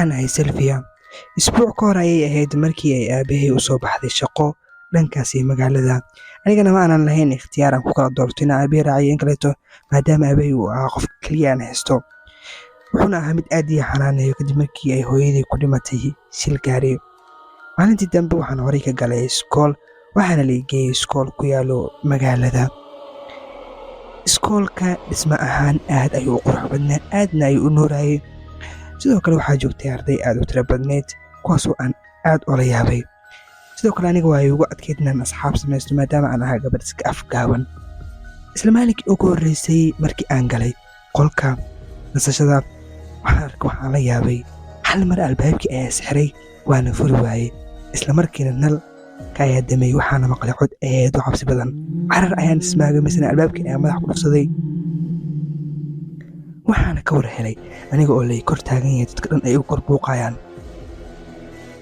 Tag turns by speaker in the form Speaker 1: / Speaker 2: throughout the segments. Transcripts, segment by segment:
Speaker 1: waxaan ahay Sylvia. Isbuuc ka hor ayay ahayd markii ay aabahay u soo baxday shaqo dhankaasi magaalada. Anigana ma aanan lahayn ikhtiyaar aan ku kala doorto in aabahay raaciyo in kaleeto maadaama aabahay uu ahaa qof kaliya aan haysto. Wuxuuna ahaa mid aad ii xanaaneeyo kadib markii ay hooyaday ku dhimatay shil gaari. Maalintii dambe waxaan horay ka galay iskool waxaana la geeyay iskool ku yaalo magaalada. Iskoolka dhisma ahaan aad ayuu u qurux badnaa aadna ayuu u nuurayay. sidoo kale waxaa joogtay arday aad u tiro badneed kuwaasoo aan aad ula yaabay. sidoo kale aniga waa ugu adkeyd inaan asxaab samaysto maadaama aan ahaa gabadh iska afgaaban. isla maalinkii ugu horreysay markii aan galay qolka nasashada waxaan la yaabay hal mar albaabkii ayaa isxiray waana furi waayey. isla markiina nal ka ayaa damay waxaana maqlay cod aad u cabsi badan. carar ayaan ismaagay misna albaabkii ayaa madax ku dhufsaday. waxaana ka war helay aniga oo lay kor taagan yahay dadka dhan ay u kor buuqayaan.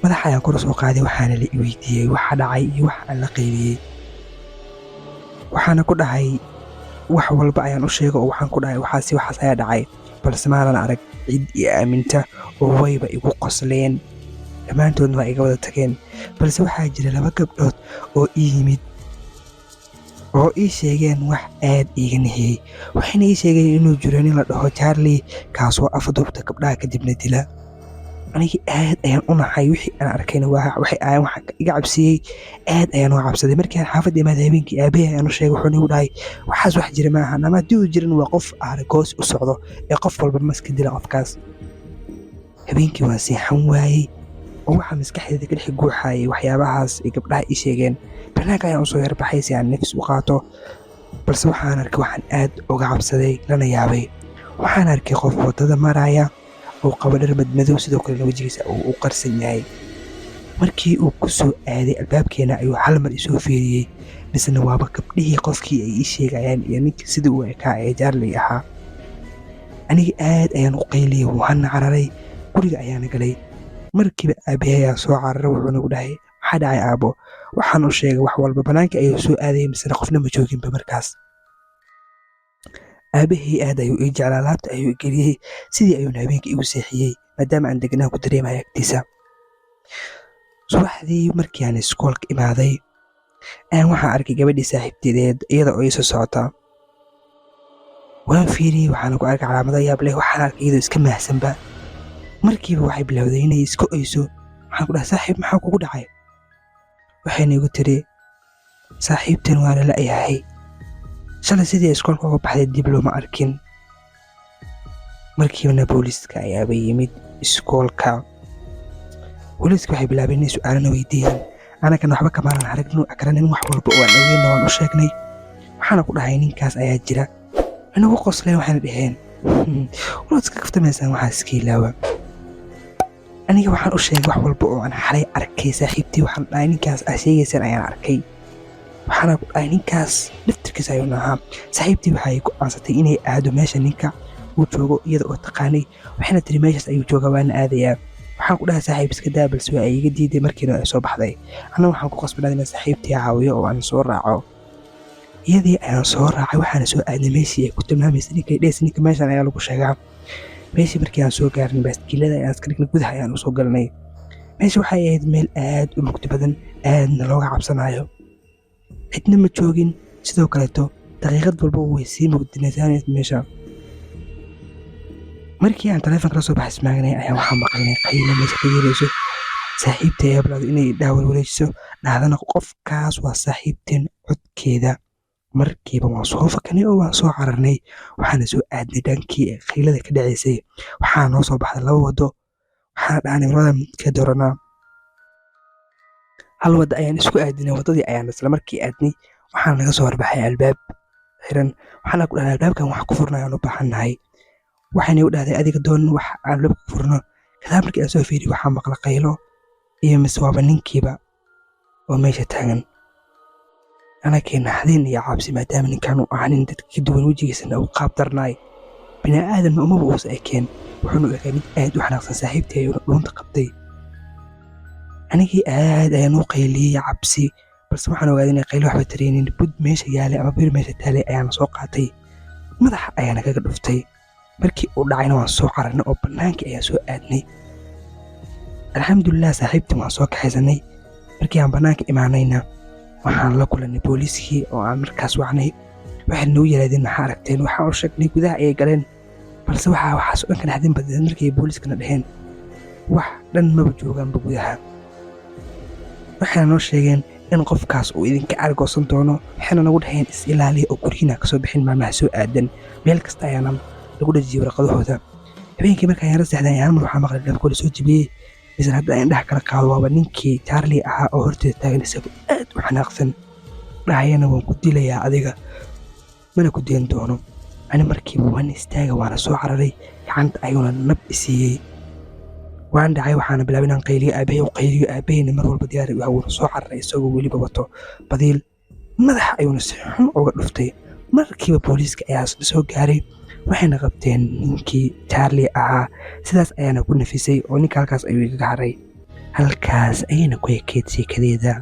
Speaker 1: madaxa ayaan kor soo qaaday waxaana la weydiiyey waxa dhacay iyo waxa aan la qaybiyey. waxaana ku dhahay wax walba ayaan u sheegay oo waxaan ku dhahay waxaas ayaa dhacay balse maanan arag cid ii aaminta oo wayba igu qosleen. dhammaantoodna waa iga wada tageen balse waxaa jira 2 gabdhood oo ii yimid oo ii sheegeen wax aad iiga nixiyey. waxayna ii sheegeen inuu jiro nin la dhaho Charlie kaasoo afduubta gabdhaha kadibna dila. anigii aad ayaan u naxay wixii aan arkayna waxay ahaayeen wax iga cabsiyey. aad ayaan u cabsaday markii aan xaafadda imaaday habeenkii aabahay ayaan u sheegay wuxuu igu dhahay waxaas wax jira maaha ama haddii uu jirin waa qof aaragoos u socdo ee qof walba maska dila qofkaas. habeenkii waan seexan waayey oo waxaa maskaxdeeda ka dhex guuxayay waxyaabahaas ay gabdhaha ii sheegeen. banaanka ayaan u soo yarbaxay si aan nafis u qaato balse waxaan arkay waxaan aad uga cabsaday lana yaabay. waxaan arkay qof waddada maraya oo qabo dhar madmadow sidoo kalena wejigiisa uu u qarsan yahay. markii uu ku soo aaday albaabkeena ayuu hal mar isoo fiiriyey misna waaba gabdhihii qofkii ay ii sheegayaan iyo ninkii sida uu ekaa ee Charlie ahaa. aniga aad ayaan u qayliyey waxaana cararay guriga ayaana galay. markiiba aabahay ayaa soo cararay wuxuuna igu dhahay maxaa dhacay aabo. waxaan u sheegay wax walba banaanka ayuu soo aaday misna qofna ma jooginba markaas. aabahay aad ayuu ii jeclaa laabta ayuu i geliyey sidii ayuuna habeenkii igu seexiyey maadaama aan degnaan ku dareemaya agtiisa. subaxdii markii aan iskoolka imaaday ayaan waxaan arkay gabadhii saaxiibteedeed iyada oo ii soo socota. waan fiiriyey waxaana ku arkay calaamado yaab leh. waxaan arkay iyadoo iska mahsanba. markiiba waxay bilowday inay iska oyso. waxaan ku dhahay saaxiib maxaa kugu dhacay. waxayna igu tiri saaxiibtan waa la la'yahay shalay sidii iskoolka uga baxday dib looma arkin. markiibana booliiska ayaaba yimid iskoolka. booliiska waxay bilaabeen inay su'aalana weydiiyaan anagana waxba kamaanan aragnin garanin wax walba oo aan ogeynna waan u sheegnay. waxaana ku dhahay ninkaas ayaa jira. inagu qosleen waxayna dhaheen walaad iska kaftamaysaan waxaa iska ilaawa. aniga waxaan u sheegay wax walba oo aan xalay arkay saaxiibtii. waxaan dhahay ninkaas aa sheegaysaan ayaan arkay. waxaana ku dhahay ninkaas laftirkiisa ayuuna ahaa. saaxiibtii waxay go'aansatay inay aado meesha ninka uu joogo iyada oo taqaanay. waxayna tiri meeshaas ayuu joogaa waana aadayaa. waxaan ku dhahay saaxiib iska daa balse waa ay iga diiday markiina ay soo baxday. anna waxaan ku qasbanaaday inaan saaxiibtii caawiyo oo aan soo raaco. iyadii ayaan soo raacay waxaana soo aadnay meeshii ay ku tilmaamaysay ninkay dhees ninka meeshan ayaa lagu sheegaa. meeshii markii aan soo gaarnay baaskiilada ayaan iska dhignay gudaha ayaan u soo galnay. meesha waxay ahayd meel aad u mugdi badan aadna looga cabsanayo. cidna ma joogin sidoo kaleeto daqiiqad walba way sii mugdinaysaanayd meesha. markii aan taleefanka la soo baxay ismaagnay ayaan waxaa maqalnay qaylo meesha ka yeerayso. saaxiibtay ayaa bilowday inay dhaawar wareejiso dhahdana qofkaas waa saaxiibteen codkeeda. markiiba waan soo fakanay oo waan soo cararnay. waxaana soo aadnay dhankii qaylada ka dhacaysay. waxaana noo soo baxday 2 waddo. waxaana dhahnay labada midkee dooranaa. hal wadda ayaan isku aadinay. waddadii ayaan isla markii aadnay. waxaana naga soo horbaxay albaab xiran. waxaana ku dhahnay albaabkan wax ku furna ayaan u baahannahay. waxayna igu dhahday adiga doon wax aan albaabka ku furno. kadaab markii aan soo fiiriyey waxaa maqla qaylo iyo mise waaba ninkiiba oo meesha taagan. anakii naxdin iyo cabsi maadaama ninkaan uu ahaa nin dadka ka duwan wejigiisana uu qaab darnaay. bini'aadan umaba uusa ekeen. wuxuuna u ekaa mid aad u xanaaqsan. saaxiibtii ayuuna dhuunta qabtay. anigii aad ayaan u qayliyey cabsi balse waxaan ogaaday inay qaylo waxba tareenin. bud meesha yaalay ama bir meesha taalay ayaana soo qaatay. madaxa ayaana kaga dhuftay. markii uu dhacayna waan soo cararnay oo bannaankii ayaan soo aadnay. alxamdulilah saaxiibtii waan soo kaxaysanay. markii aan bannaanka imaanayna waxaan la kulannay booliiskii oo aan markaas wacnay. waxay nagu yidhaahdeen maxaa aragteen? waxaa u sheegnay gudaha ayay galeen, balse waxaasoo dhan ka dhaxdin badneed markii ay booliiskana dhaheen wax dhan maba joogaanba gudaha. waxayna noo sheegeen in qofkaas uu idinka argoosan doono. waxayna nagu dhaheen is ilaaliya oo guryihiina ka soo bixin maalmaha soo aadan. meel kasta ayaana lagu dhajiyey warqadahooda. habeenkii markaan yara seexday ayaan mar waxaa maqlay dhaafkoo la soo jebiyey. misal hadda aan indhaha kala qaado waaba ninkii Charlie ahaa oo horteeda taagan isagoo aad u xanaaqsan, dhahayana waan ku dilayaa adiga, mana ku dayn doono. ani markiiba waan istaaga, waana soo cararay, gacanta ayuuna nab isiiyey. waan dhacay, waxaana bilaabay inaan qayliyo aabbahay u qayliyo. aabbahayna mar walba diyaari wuuna soo cararay isagoo weliba wato badiil. madaxa ayuuna si xun uga dhuftay. markiiba booliiska ayaa soo gaaray, waxayna qabteen ninkii Charlie ahaa. sidaas ayaana ku nafisay oo ninka halkaas ayuu igaga haray. halkaas ayayna ku ekeyd sheekadeeda.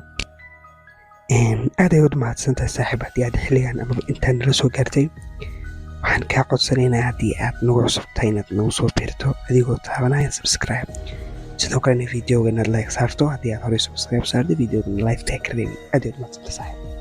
Speaker 1: aad ay u mahadsantahay saaxiib haddii aad xilligan amaba intaan nala soo gaartay. waxaan kaa codsanaynaa haddii aad nagu cusub tahay inaad nagu soo biirto adigoo taabanaya subscribe. sidoo kalena videoga inaad like saarto haddii aad horey subscribe saartay videoga like tag kareyn. aad ay u mahadsantahay saaxiib.